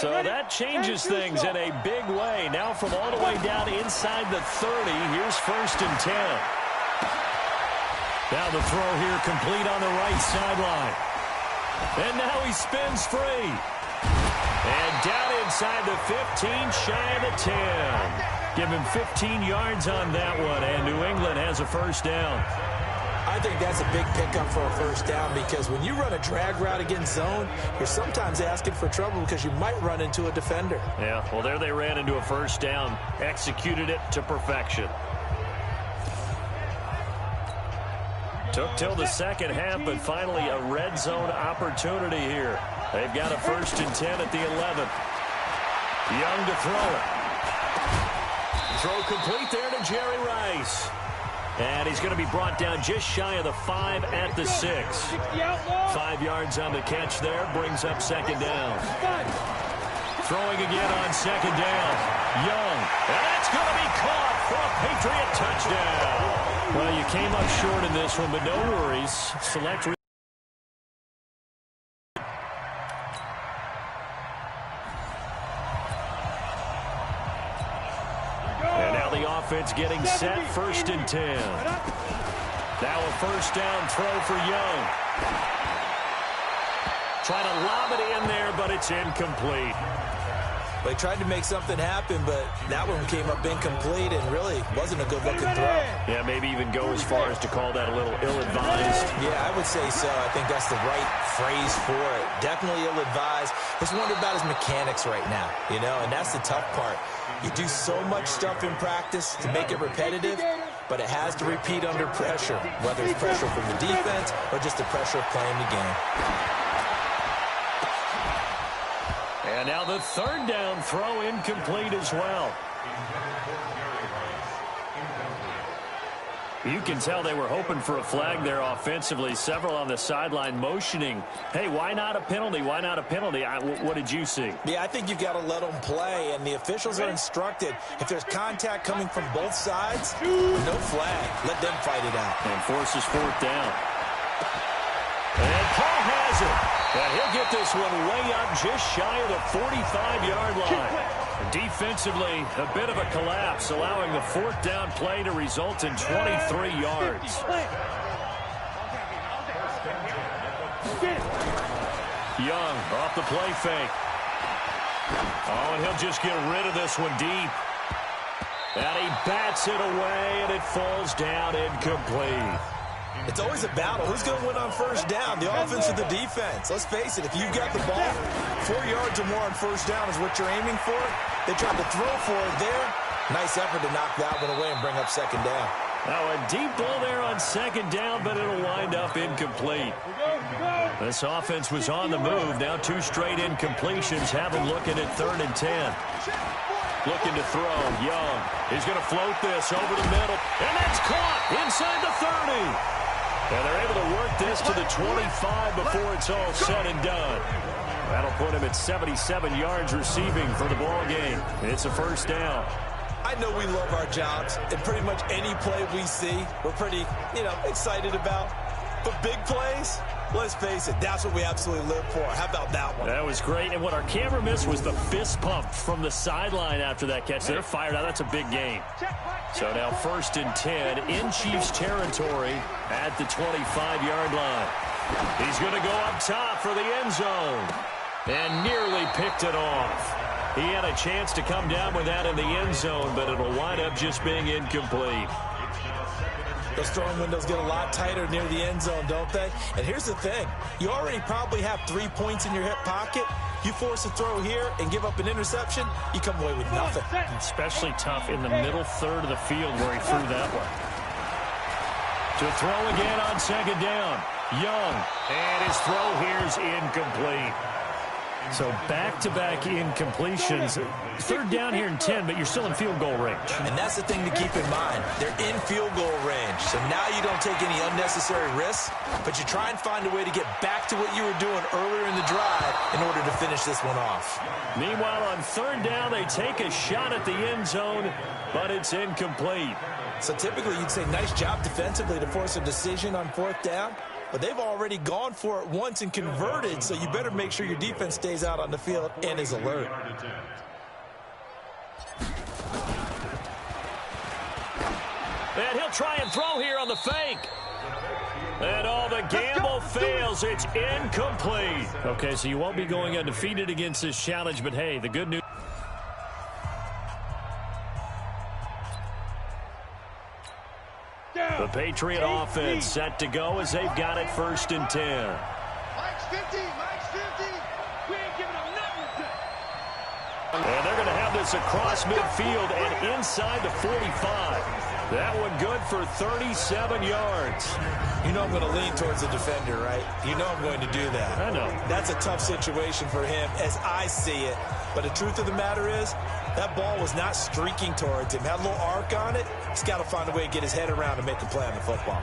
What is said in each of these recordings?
So that changes things in a big way. Now from all the way down inside the 30, here's 1st and 10. Now the throw here complete on the right sideline. And now he spins free. And down inside the 15, shy of the 10. Give him 15 yards on that one, and New England has a first down. I think that's a big pickup for a first down because when you run a drag route against zone, you're sometimes asking for trouble because you might run into a defender. Yeah, well, there they ran into a first down, executed it to perfection. Took till the second half, but finally a red zone opportunity here. They've got a 1st and 10 at the 11th. Young to throw it. Throw complete there to Jerry Rice. And he's going to be brought down just shy of the 5 at the 6. 5 yards on the catch there, brings up second down. Throwing again on second down. Young. And that's going to be caught for a Patriot touchdown. Well, you came up short in this one, but no worries. Select. And now the offense getting set, 1st and 10. Now a first down throw for Young. Trying to lob it in there, but it's incomplete. They tried to make something happen, but that one came up incomplete and really wasn't a good-looking throw. Yeah, maybe even go as far as to call that a little ill-advised. Yeah, I would say so. I think that's the right phrase for it. Definitely ill-advised. Just wonder about his mechanics right now, you know, and that's the tough part. You do so much stuff in practice to make it repetitive, but it has to repeat under pressure, whether it's pressure from the defense or just the pressure of playing the game. And now the third down throw incomplete as well. You can tell they were hoping for a flag there offensively. Several on the sideline motioning. Hey, why not a penalty? Why not a penalty? What did you see? Yeah, I think you've got to let them play, and the officials are instructed. If there's contact coming from both sides, no flag. Let them fight it out. And forces 4th down. And Paul has it. And he'll get this one way up just shy of the 45-yard line. Defensively, a bit of a collapse, allowing the 4th down play to result in 23 yards. Young off the play fake. Oh, and he'll just get rid of this one deep. And he bats it away, and it falls down incomplete. It's always a battle. Who's going to win on first down, the offense or the defense? Let's face it, if you've got the ball, 4 yards or more on first down is what you're aiming for. They tried to throw for it there. Nice effort to knock that one away and bring up second down. Now a deep ball there on second down, but it'll wind up incomplete. This offense was on the move. Now 2 straight incompletions have them looking at 3rd and 10. Looking to throw. Young. He's going to float this over the middle. And that's caught inside the 30. And they're able to work this to the 25 before it's all said and done. That'll put him at 77 yards receiving for the ball game. It's a first down. I know we love our jobs, and pretty much any play we see, we're pretty, excited about. But big plays, let's face it, that's what we absolutely live for. How about that one? That was great. And what our camera missed was the fist pump from the sideline after that catch. They're fired out. That's a big game. So now 1st and 10 in Chiefs territory at the 25-yard line. He's going to go up top for the end zone. And nearly picked it off. He had a chance to come down with that in the end zone, but it'll wind up just being incomplete. Those throwing windows get a lot tighter near the end zone, don't they? And here's the thing. You already probably have 3 points in your hip pocket. You force a throw here and give up an interception, you come away with nothing. Especially tough in the middle third of the field where he threw that one. To throw again on second down. Young. And his throw here is incomplete. So back-to-back incompletions. 3rd down here in 10, but you're still in field goal range. And that's the thing to keep in mind. They're in field goal range. So now you don't take any unnecessary risks, but you try and find a way to get back to what you were doing earlier in the drive in order to finish this one off. Meanwhile, on 3rd down, they take a shot at the end zone, but it's incomplete. So typically you'd say nice job defensively to force a decision on 4th down. but they've already gone for it once and converted, so you better make sure your defense stays out on the field and is alert. And he'll try and throw here on the fake. And all the gamble fails. It's incomplete. Okay, so you won't be going undefeated against this challenge, but hey, the good news. The Patriot offense set to go as they've got it 1st and 10. Mike's 50. Mike's 50. We ain't giving them nothing. And they're going to have this across midfield and inside the 45. That one good for 37 yards. You know I'm going to lean towards the defender, right? You know I'm going to do that. I know. That's a tough situation for him as I see it. But the truth of the matter is, that ball was not streaking towards him. Had a little arc on it. He's got to find a way to get his head around and make a play on the football.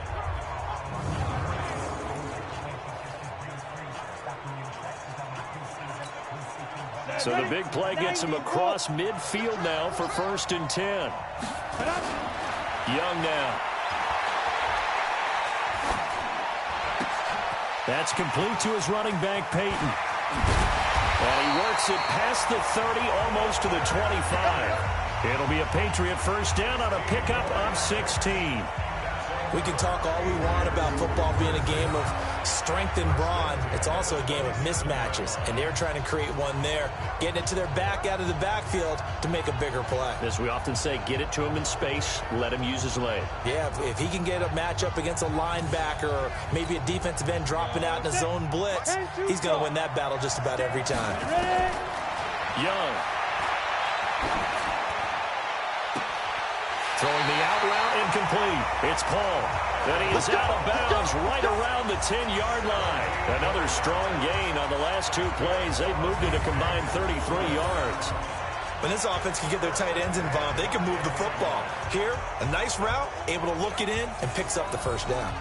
So the big play gets him across midfield now for 1st and 10. Young now. That's complete to his running back, Peyton. And he works it past the 30, almost to the 25. It'll be a Patriot 1st down on a pickup of 16. We can talk all we want about football being a game of strength and brawn. It's also a game of mismatches, and they're trying to create one there, getting it to their back out of the backfield to make a bigger play. As we often say, get it to him in space, let him use his leg. Yeah, if he can get a matchup against a linebacker or maybe a defensive end dropping out in a zone blitz, he's going to win that battle just about every time. Young. Throwing the out route incomplete. It's Paul. And he is out of bounds right around the 10-yard line. Another strong gain on the last 2 plays. They've moved it a combined 33 yards. When this offense can get their tight ends involved, they can move the football. Here, a nice route, able to look it in, and picks up the 1st down.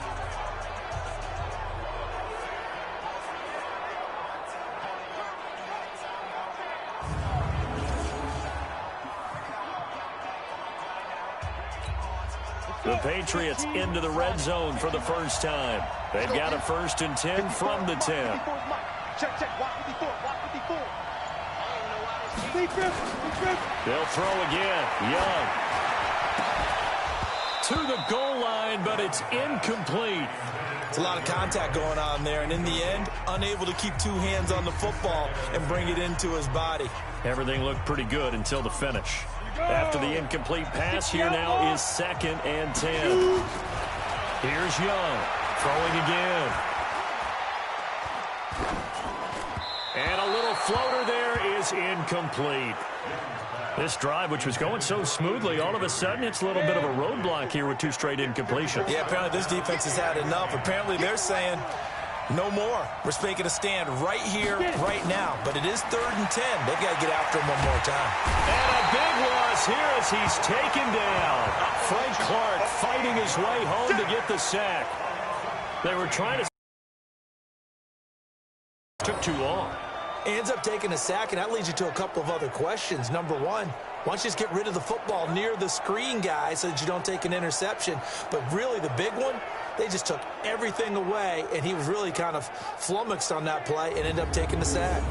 The Patriots into the red zone for the 1st time. They've got a 1st and 10 from the 10. Check. Walk 54. They'll throw again. Young. To the goal line, but it's incomplete. It's a lot of contact going on there, and in the end, unable to keep 2 hands on the football and bring it into his body. Everything looked pretty good until the finish. After the incomplete pass, here now is 2nd and 10. Here's Young, throwing again. And a little floater there is incomplete. This drive, which was going so smoothly, all of a sudden it's a little bit of a roadblock here with 2 straight incompletions. Yeah, apparently this defense has had enough. Apparently they're saying, no more. We're making a stand right here, right now. But it is 3rd and 10. They've got to get after him one more time. And a big loss here as he's taken down. Frank Clark fighting his way home to get the sack. They were trying to... Took too long. Ends up taking a sack, and that leads you to a couple of other questions. Number one, why don't you just get rid of the football near the screen guy so that you don't take an interception? But really the big one, they just took everything away, and he was really kind of flummoxed on that play and ended up taking the sack.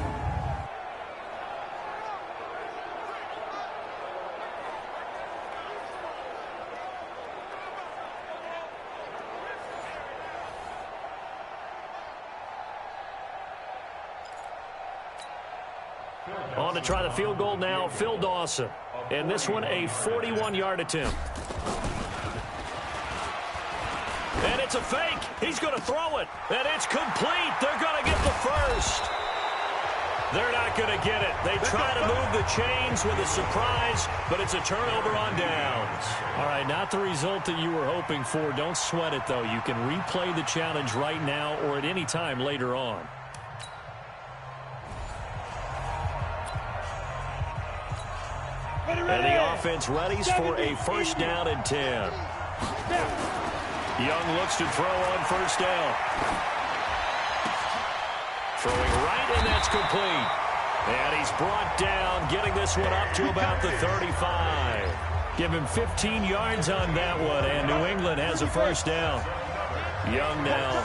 On to try the field goal now, Phil Dawson. And this one a 41-yard attempt. And it's a fake. He's going to throw it. And it's complete. They're going to get the 1st. They're not going to get it. They try to move the chains with a surprise, but it's a turnover on downs. All right, not the result that you were hoping for. Don't sweat it, though. You can replay the challenge right now or at any time later on. And the offense readies for a 1st down and 10. Young looks to throw on 1st down. Throwing right, and that's complete. And he's brought down, getting this one up to about the 35. Give him 15 yards on that one, and New England has a 1st down. Young now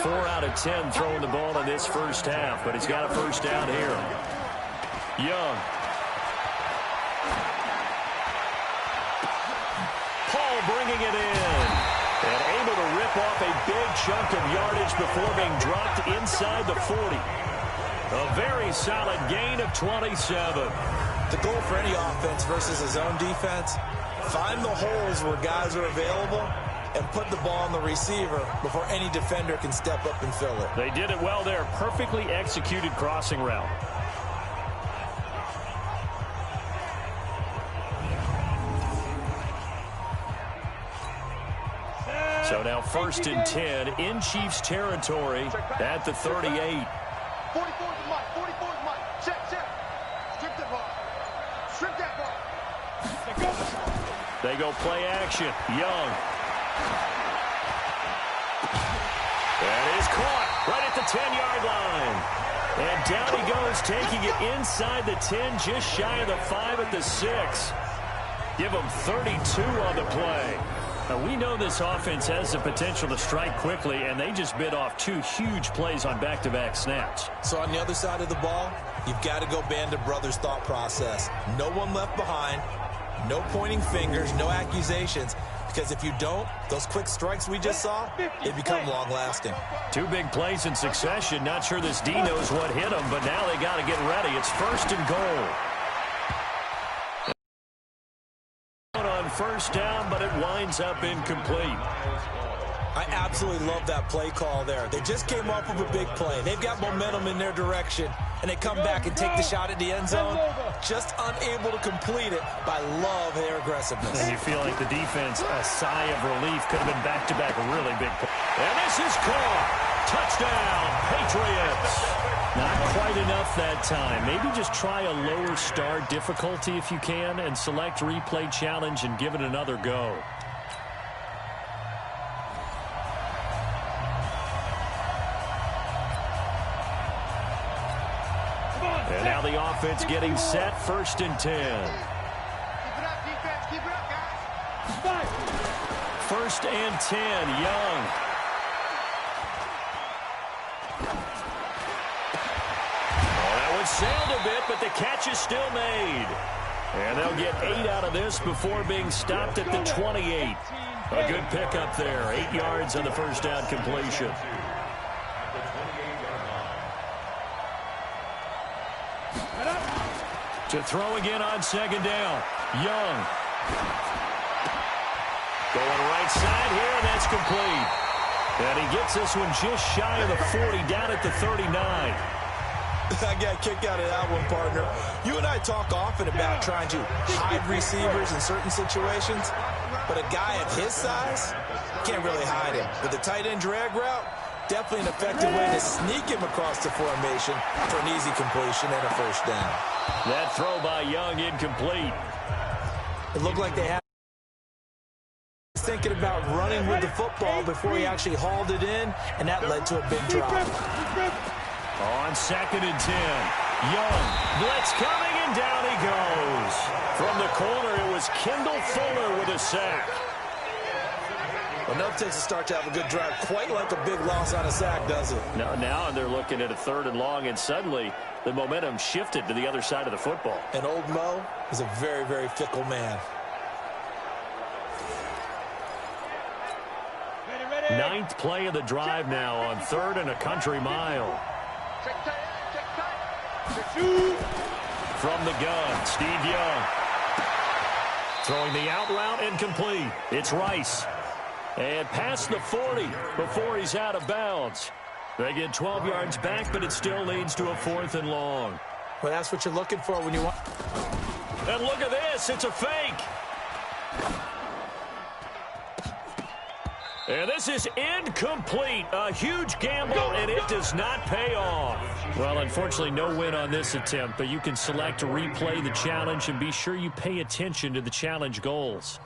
4 out of 10 throwing the ball in this first half, but he's got a first down here. Young. Paul bringing it in. And able to rip off a big chunk of yardage before being dropped inside the 40. A very solid gain of 27. The goal for any offense versus his own defense, find the holes where guys are available and put the ball on the receiver before any defender can step up and fill it. They did it well there. Perfectly executed crossing route. So now 1st and 10 in Chiefs territory at the 38. 44 is mine. 44 is mine. Check. Strip that ball. Strip that ball. They go play action. Young. That is caught right at the 10-yard line. And down he goes, taking it inside the 10, just shy of the 5 at the 6. Give him 32 on the play. Now, we know this offense has the potential to strike quickly, and they just bit off 2 huge plays on back-to-back snaps. So on the other side of the ball, you've got to go Band of Brothers thought process. No one left behind, no pointing fingers, no accusations, because if you don't, those quick strikes we just saw, they become long-lasting. 2 big plays in succession. Not sure this D knows what hit them, but now they got to get ready. It's 1st and goal. On 1st down, but it winds up incomplete. I absolutely love that play call there. They just came up with a big play. They've got momentum in their direction, and they come back and take the shot at the end zone, just unable to complete it. But I love their aggressiveness. And you feel like the defense, a sigh of relief, could have been back-to-back really big play. And this is caught. Touchdown, Patriots. Not quite enough that time. Maybe just try a lower star difficulty if you can and select replay challenge and give it another go. And now the offense getting set, 1st and 10. Keep it up, defense. Keep it up, guys. 1st and 10, Young. Sailed a bit, but the catch is still made. And they'll get 8 out of this before being stopped at the 28. A good pickup there. 8 yards on the first down completion. To throw again on 2nd down. Young. Going right side here, and that's complete. And he gets this one just shy of the 40, down at the 39. I got a kick out of that one, partner. You and I talk often about trying to hide receivers in certain situations, but a guy of his size can't really hide him. With the tight end drag route, definitely an effective way to sneak him across the formation for an easy completion and a 1st down. That throw by Young incomplete. It looked like they had thinking about running with the football before he actually hauled it in, and that led to a big drop. On 2nd and 10, Young, blitz coming, and down he goes. From the corner, it was Kendall Fuller with a sack. Enough takes to start to have a good drive, quite like a big loss on a sack, does it? Now they're looking at a 3rd and long, and suddenly the momentum shifted to the other side of the football. And old Mo is a very, very fickle man. 9th play of the drive now on 3rd and a country mile. From the gun, Steve Young. Throwing the out route incomplete. It's Rice. And past the 40 before he's out of bounds. They get 12 yards back, but it still leads to a 4th and long. Well, that's what you're looking for when you want. And look at this. It's a fake. And this is incomplete. A huge gamble, and it does not pay off. Well, unfortunately, no win on this attempt, but you can select to replay the challenge and be sure you pay attention to the challenge goals.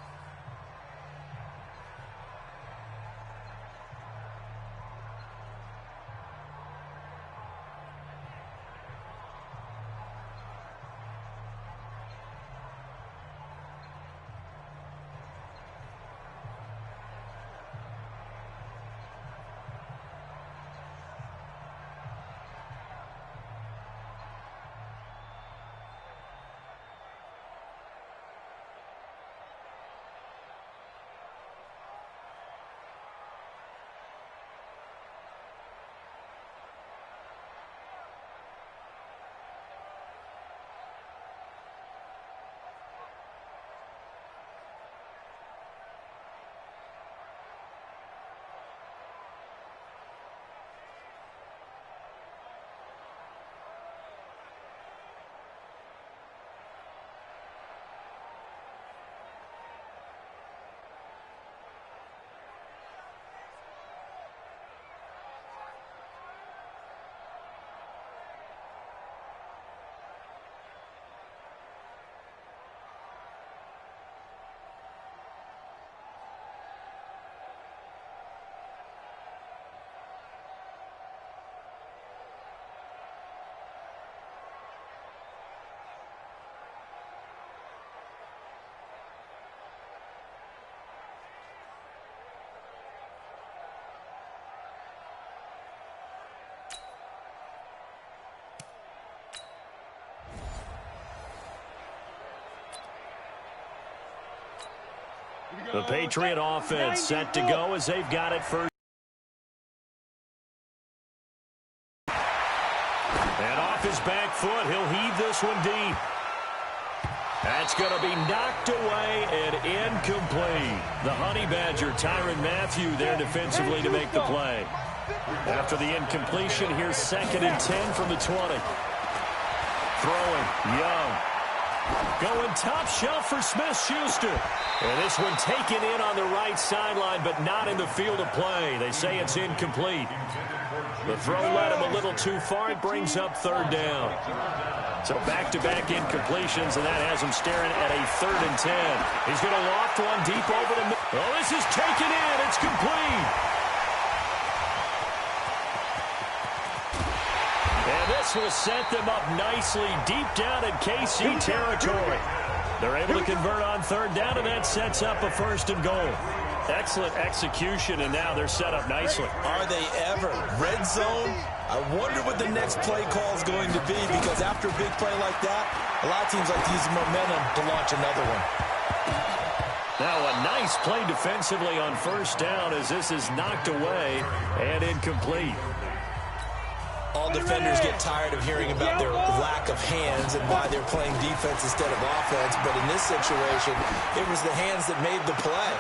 The Patriot offense set to go as they've got it first. And off his back foot, he'll heave this one deep. That's going to be knocked away and incomplete. The Honey Badger, Tyrann Mathieu, there defensively to make the play. After the incompletion, here's 2nd and 10 from the 20. Throwing, Young. Going top shelf for Smith-Schuster. And this one taken in on the right sideline, but not in the field of play. They say it's incomplete. The throw led him a little too far. It brings up 3rd down. So back-to-back incompletions, and that has him staring at a 3rd and 10. He's going to loft one deep over the middle. Oh, this is taken in. It's complete. And this will set them up nicely deep down in KC territory. They're able to convert on 3rd down, and that sets up a 1st and goal. Excellent execution, and now they're set up nicely. Are they ever? Red zone? I wonder what the next play call is going to be, because after a big play like that, a lot of teams like to use the momentum to launch another one. Now a nice play defensively on 1st down as this is knocked away and incomplete. All defenders get tired of hearing about their lack of hands and why they're playing defense instead of offense, but in this situation, it was the hands that made the play.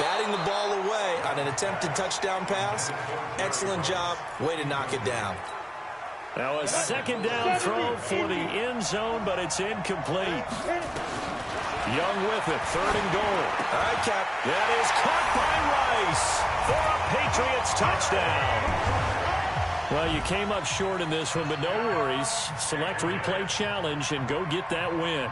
Batting the ball away on an attempted touchdown pass, excellent job, way to knock it down. Now a 2nd down throw for the end zone, but it's incomplete. Young with it, 3rd and goal. All right, Cap. That is caught by Rice for a Patriots touchdown. Well, you came up short in this one, but no worries. Select replay challenge and go get that win.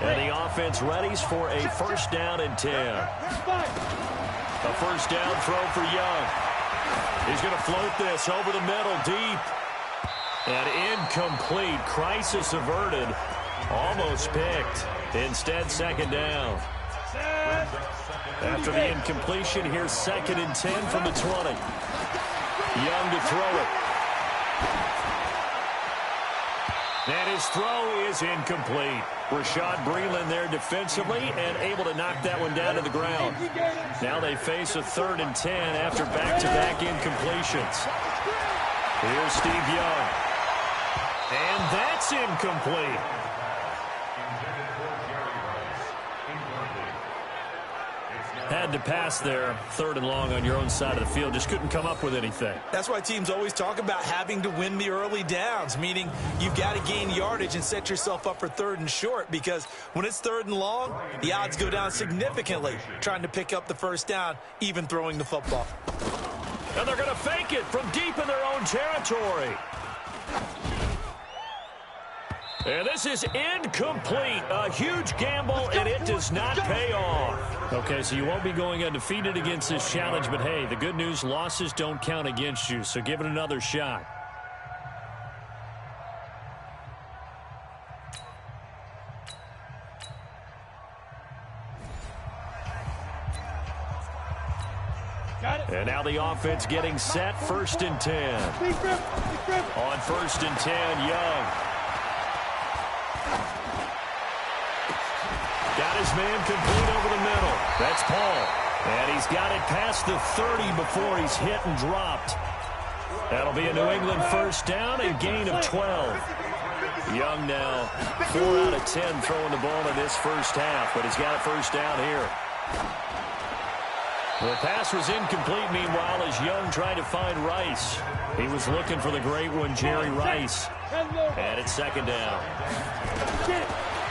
And the offense readies for a 1st down and 10. A 1st down throw for Young. He's going to float this over the middle deep. And incomplete. Crisis averted. Almost picked. Instead, 2nd down. After the incompletion, here's 2nd and 10 from the 20. Young to throw it. And his throw is incomplete. Rashad Breeland there defensively and able to knock that one down to the ground. Now they face a 3rd and 10 after back-to-back incompletions. Here's Steve Young. And that's incomplete. Had to pass there, 3rd and long on your own side of the field. Just couldn't come up with anything. That's why teams always talk about having to win the early downs, meaning you've got to gain yardage and set yourself up for 3rd and short, because when it's 3rd and long, the odds go down significantly trying to pick up the 1st down, even throwing the football. And they're going to fake it from deep in their own territory. And this is incomplete. A huge gamble, and it does not pay off. Okay, so you won't be going undefeated against this challenge, but hey, the good news, losses don't count against you, so give it another shot. And now the offense getting set, 1st and 10. On 1st and 10, Young. Got his man complete over the middle. That's Paul. And he's got it past the 30 before he's hit and dropped. That'll be a New England 1st down and gain of 12. Young now 4 out of 10 throwing the ball in this 1st half, but he's got a 1st down here. The pass was incomplete, meanwhile, as Young tried to find Rice. He was looking for the great one, Jerry Rice. And it's 2nd down.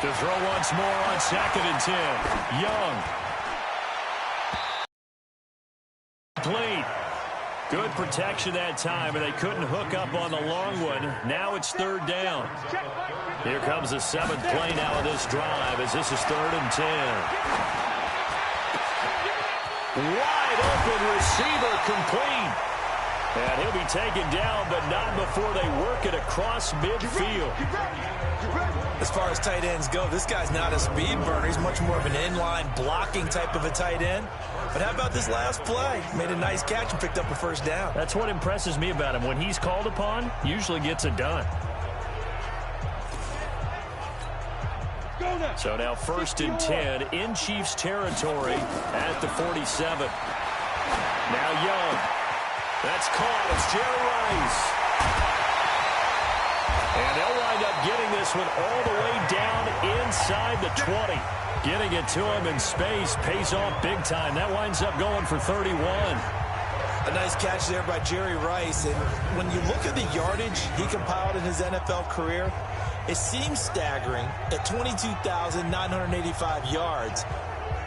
To throw once more on 2nd and 10. Young. Complete. Good protection that time, and they couldn't hook up on the long one. Now it's 3rd down. Here comes the 7th play now of this drive, as this is 3rd and 10. Wide open receiver complete. And he'll be taken down, but not before they work it across midfield. As far as tight ends go, this guy's not a speed burner. He's much more of an inline blocking type of a tight end. But how about this last play? Made a nice catch and picked up a first down. That's what impresses me about him. When he's called upon, usually gets it done. So now 1st and 10 in Chiefs territory at the 47. Now Young. That's caught. It's Jerry Rice. And they'll wind up getting this one all the way down inside the 20. Getting it to him in space pays off big time. That winds up going for 31. A nice catch there by Jerry Rice. And when you look at the yardage he compiled in his NFL career, it seems staggering at 22,985 yards.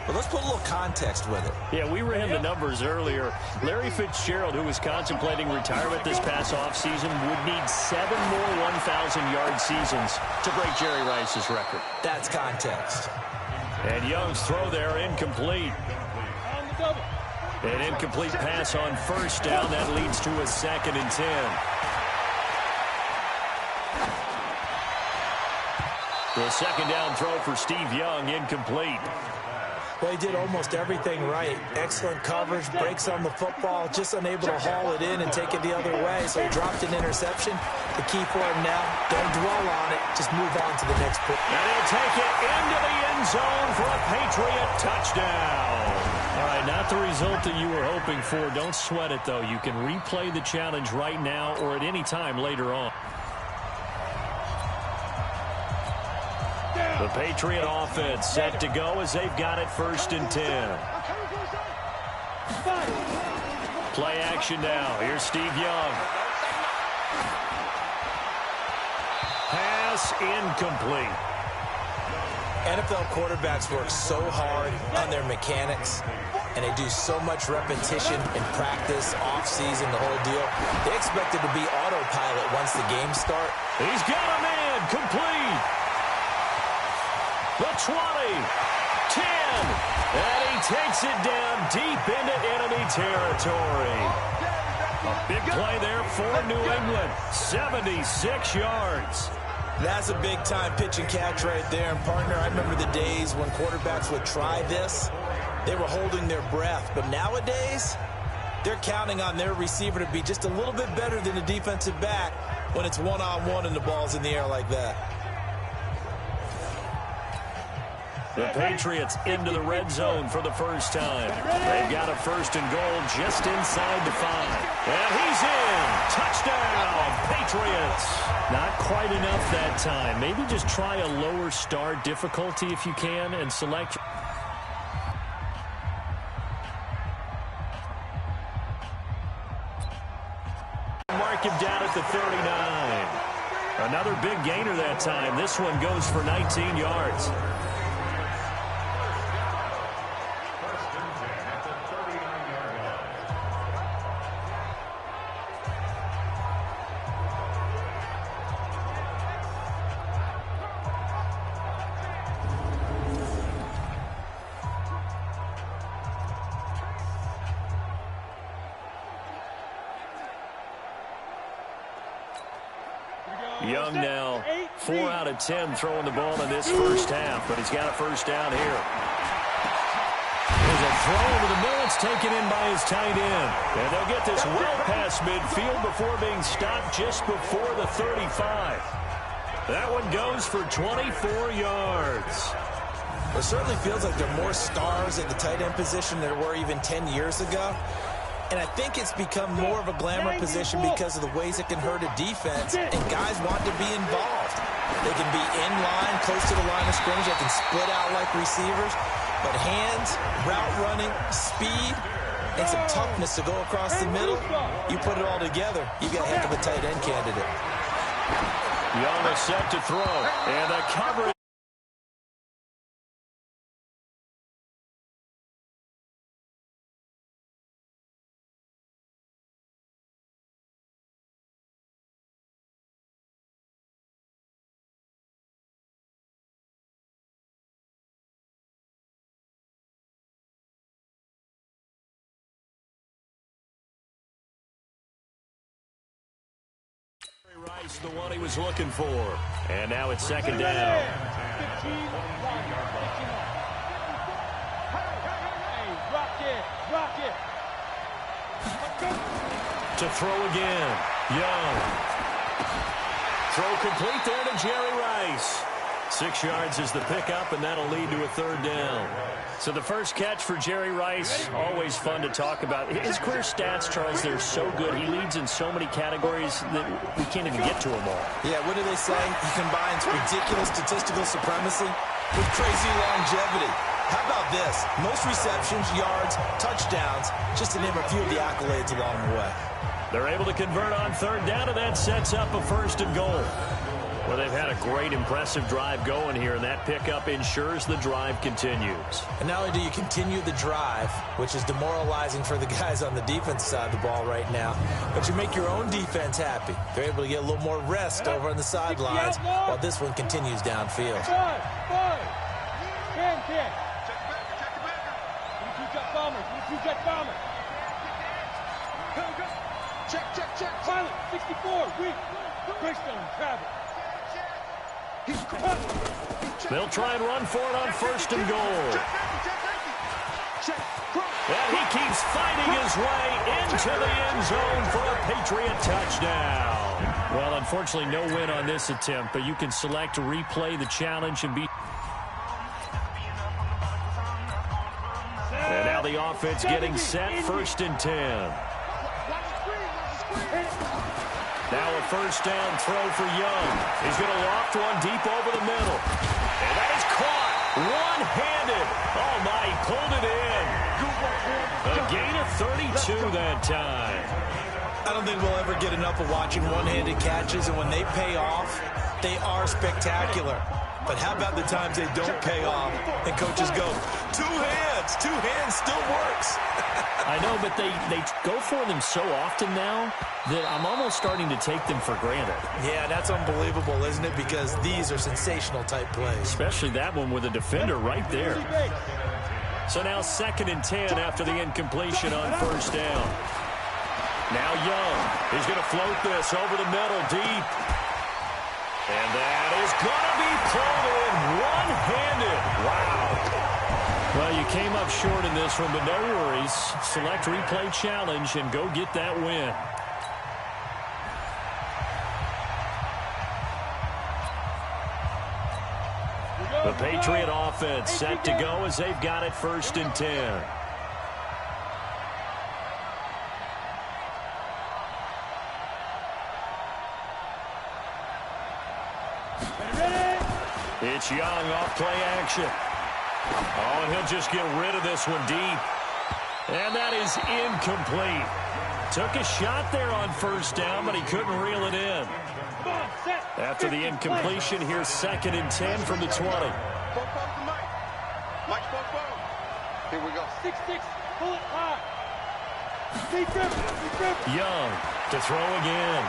But let's put a little context with it. Yeah, we ran the numbers earlier. Larry Fitzgerald, who was contemplating retirement this past offseason, would need 7 more 1,000-yard seasons to break Jerry Rice's record. That's context. And Young's throw there incomplete. An incomplete pass on 1st down. That leads to a 2nd and 10. The 2nd down throw for Steve Young, incomplete. Well, he did almost everything right. Excellent coverage, breaks on the football, just unable to haul it in and take it the other way. So he dropped an interception. The key for him now, don't dwell on it. Just move on to the next play. And he'll take it into the end zone for a Patriot touchdown. All right, not the result that you were hoping for. Don't sweat it, though. You can replay the challenge right now or at any time later on. The Patriot offense set to go as they've got it 1st and 10. Play action now. Here's Steve Young. Pass incomplete. NFL quarterbacks work so hard on their mechanics, and they do so much repetition in practice, off-season, the whole deal. They expect it to be autopilot once the games start. He's got a man complete. The 20, 10, and he takes it down deep into enemy territory. A big play there for New England, 76 yards. That's a big-time pitch and catch right there. And, partner, I remember the days when quarterbacks would try this. They were holding their breath. But nowadays, they're counting on their receiver to be just a little bit better than the defensive back when it's one-on-one and the ball's in the air like that. The Patriots into the red zone for the first time. They've got a 1st and goal just inside the 5. And he's in. Touchdown, Patriots. Not quite enough that time. Maybe just try a lower start difficulty if you can and select. Mark him down at the 39. Another big gainer that time. This one goes for 19 yards. Young now 4 out of 10 throwing the ball in this first half, but he's got a 1st down here. There's a throw over the middle. It's taken in by his tight end. And they'll get this well past midfield before being stopped just before the 35. That one goes for 24 yards. It certainly feels like there are more stars at the tight end position than there were even 10 years ago. And I think it's become more of a glamour position because of the ways it can hurt a defense, and guys want to be involved. They can be in line, close to the line of scrimmage. They can split out like receivers. But hands, route running, speed, and some toughness to go across the middle, you put it all together, you got a heck of a tight end candidate. Young is set to throw, and the coverage. Rice, the one he was looking for. And now it's second down. Rock it. To throw again. Young. Throw complete there to Jerry Rice. 6 yards is the pickup, and that'll lead to a third down. So the first catch for Jerry Rice, always fun to talk about. His career stats, Charles, they're so good. He leads in so many categories that we can't even get to them all. Yeah, what do they say? He combines ridiculous statistical supremacy with crazy longevity. How about this? Most receptions, yards, touchdowns, just to name a few of the accolades along the way. They're able to convert on third down, and that sets up a first and goal. Well, they've had a great, impressive drive going here, and that pickup ensures the drive continues. And not only do you continue the drive, which is demoralizing for the guys on the defense side of the ball right now, but you make your own defense happy. They're able to get a little more rest over on the sidelines while this one continues downfield. 10. Check bomber. Check. Pilot, 64, weak. Greystone, travel. They'll try and run for it on first and goal. And he keeps fighting his way into the end zone for a Patriot touchdown. Well, unfortunately, no win on this attempt, but you can select to replay the challenge and be... And now the offense getting set, first and 10. Now a first down throw for Young. He's going to loft one deep over the middle. And that is caught one-handed. Oh, my, he pulled it in. A gain of 32 that time. I don't think we'll ever get enough of watching one-handed catches, and when they pay off, they are spectacular. But how about the times they don't pay off and coaches go, two hands still works. I know, but they go for them so often now that I'm almost starting to take them for granted. Yeah, that's unbelievable, isn't it? Because these are sensational type plays. Especially that one with a defender right there. So now second and 10 after the incompletion on first down. Now Young. He's going to float this over the middle deep. And that is going to be pulled in one-handed. Wow. Well, you came up short in this one, but no worries. Select replay challenge and go get that win. The Patriot offense set to go as they've got it first and 10. It's Young off play action. Oh, and he'll just get rid of this one deep. And that is incomplete. Took a shot there on first down, but he couldn't reel it in. After the incompletion, here's second and 10 from the 20. Here we go. 6-6, pull it high. Young to throw again.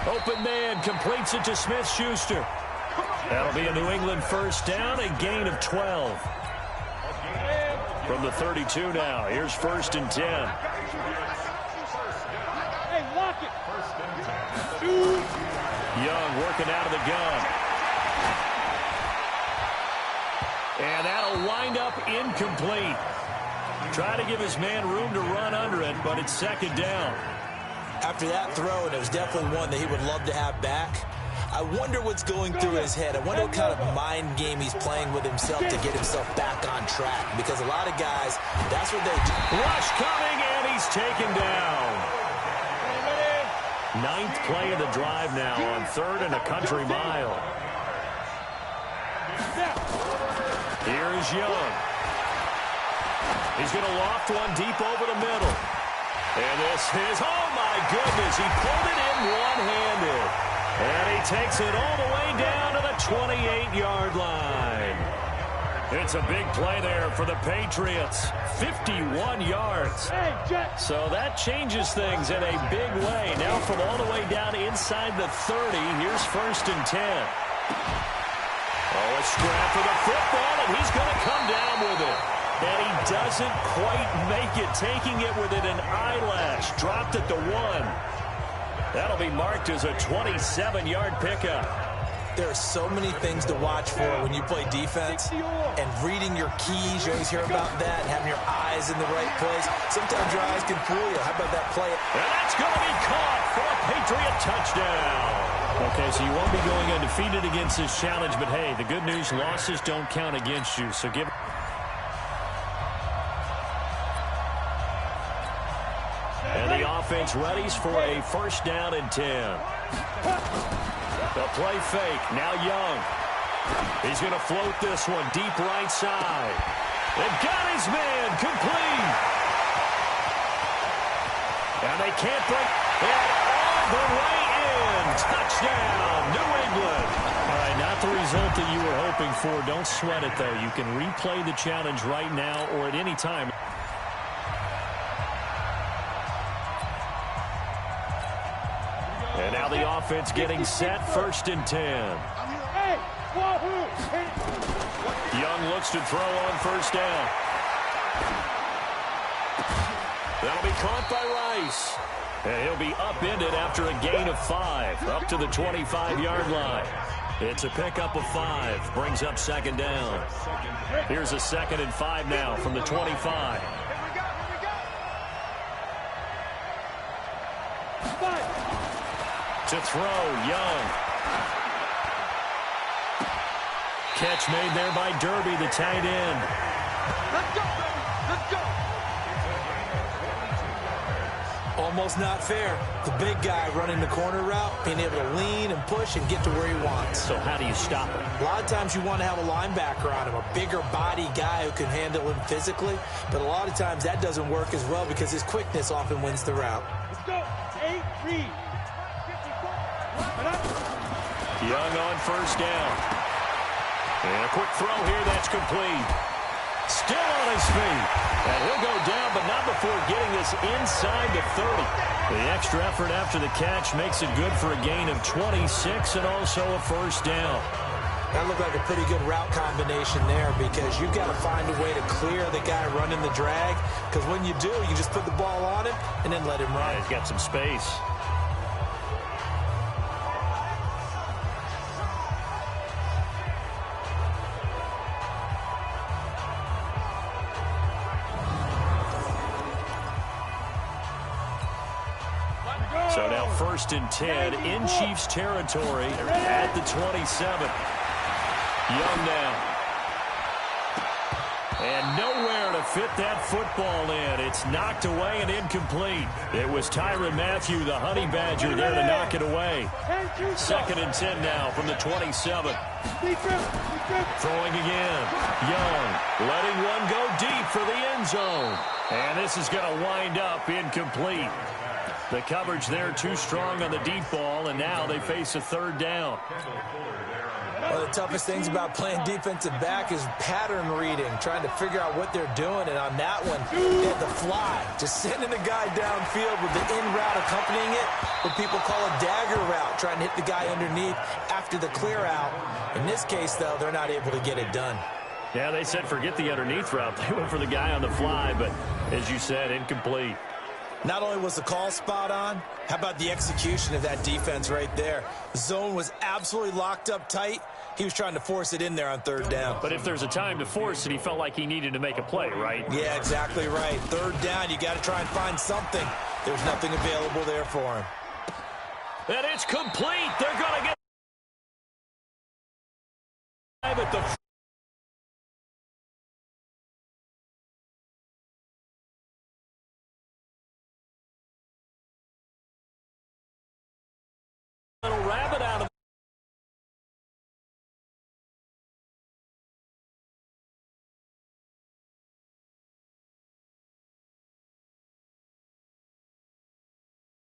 Open man completes it to Smith-Schuster. That'll be a New England first down, a gain of 12. From the 32 now, here's first and 10. Hey, lock it. Young working out of the gun. And that'll wind up incomplete. Try to give his man room to run under it, but it's second down. After that throw, and it was definitely one that he would love to have back, I wonder what's going through his head. I wonder what kind of mind game he's playing with himself to get himself back on track. Because a lot of guys, that's what they do. Rush coming, and he's taken down. Ninth play of the drive now on third and a country mile. Here's Young. He's going to loft one deep over the middle. And this is, oh my goodness, he pulled it in one-handed. And he takes it all the way down to the 28-yard line. It's a big play there for the Patriots. 51 yards. So that changes things in a big way. Now from all the way down inside the 30, here's first and 10. Oh, a scrap for the football, and he's going to come down with it. And he doesn't quite make it, taking it within an eyelash. Dropped at the 1. That'll be marked as a 27-yard pickup. There are so many things to watch for when you play defense, and reading your keys, you always hear about that, and having your eyes in the right place. Sometimes your eyes can fool you. How about that play? And that's going to be caught for a Patriot touchdown. Okay, so you won't be going undefeated against this challenge, but hey, the good news, losses don't count against you, so give it. And the offense readies for a first down and 10. The play fake. Now Young. He's going to float this one deep right side. They've got his man complete. And they can't break it all the way in. Touchdown, New England. All right, not the result that you were hoping for. Don't sweat it, though. You can replay the challenge right now or at any time. And now the offense getting set, first and 10. Young looks to throw on first down. That'll be caught by Rice. And he'll be upended after a gain of 5, up to the 25-yard line. It's a pickup of 5, brings up second down. Here's a second and 5 now from the 25. To throw, Young. Catch made there by Derby, the tight end. Let's go, baby. Let's go. Almost not fair. The big guy running the corner route, being able to lean and push and get to where he wants. So how do you stop him? A lot of times you want to have a linebacker on him, a bigger body guy who can handle him physically. But a lot of times that doesn't work as well because his quickness often wins the route. Let's go. 8-3. Young on first down. And a quick throw here, that's complete. Still on his feet. And he'll go down, but not before getting this inside the 30. The extra effort after the catch makes it good for a gain of 26 and also a first down. That looked like a pretty good route combination there because you've got to find a way to clear the guy running the drag. Because when you do, you just put the ball on him and then let him run. Yeah, he's got some space. So now first and 10 in Chiefs territory at the 27. Young now. And nowhere to fit that football in. It's knocked away and incomplete. It was Tyrann Mathieu, the Honey Badger, there to knock it away. Second and 10 now from the 27. Throwing again. Young letting one go deep for the end zone. And this is going to wind up incomplete. The coverage there too strong on the deep ball, and now they face a third down. One of the toughest things about playing defensive back is pattern reading, trying to figure out what they're doing. And on that one, they had the fly, just sending the guy downfield with the in route accompanying it, what people call a dagger route, trying to hit the guy underneath after the clear out. In this case, though, they're not able to get it done. Yeah, they said forget the underneath route. They went for the guy on the fly, but as you said, incomplete. Not only was the call spot on, how about the execution of that defense right there? The zone was absolutely locked up tight. He was trying to force it in there on third down. But if there's a time to force it, he felt like he needed to make a play, right? Yeah, exactly right. Third down, you got to try and find something. There's nothing available there for him. And it's complete. They're going to get at the little rabbit out of